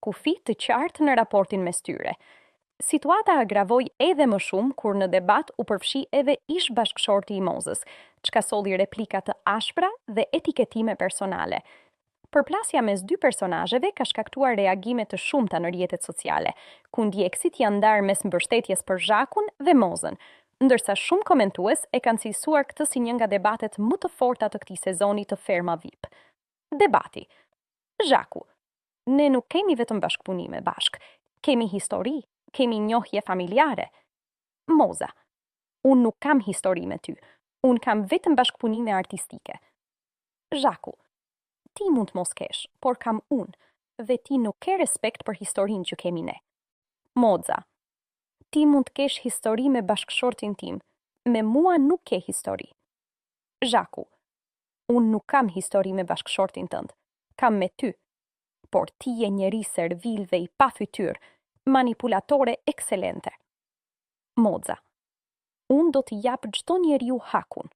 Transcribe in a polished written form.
kufi të qartë në raportin mes tyre. Situata agravoi edhe më shumë kur në debat u përfshi edhe ish bashkëshorti i Mozës, çka solli replika të ashpra dhe etiketime personale. Përplasja mes dy personazheve ka shkaktuar reagime të shumta në rrjetet sociale, ku ndjekësit janë ndarë mes mbështetjes për Zhakun dhe Mozën, ndërsa shumë komentues e kanë cilësuar këtë si një nga debatet më të forta të këtij sezoni të Ferma VIP. Debati. Zhaku. Ne nuk kemi vetëm bashkëpunime bashk, kemi histori, kemi njohje familjare. Moza. Unë nuk kam histori me ty, unë kam vetëm bashkëpunime artistike. Zhaku. Ti mund të mos kesh, por kam unë, dhe ti nuk ke respekt për historinë që kemi ne. Moza. Ti mund të kesh histori me bashkëshortin tim, me mua nuk ke histori. Zhaku. Unë nuk kam histori me bashkëshortin tënd, kam me ty. Por ti je njeri servil dhe i pa fytyr, manipulatore ekselente. Moza. Unë do t'i jap çdo njeriu hakun.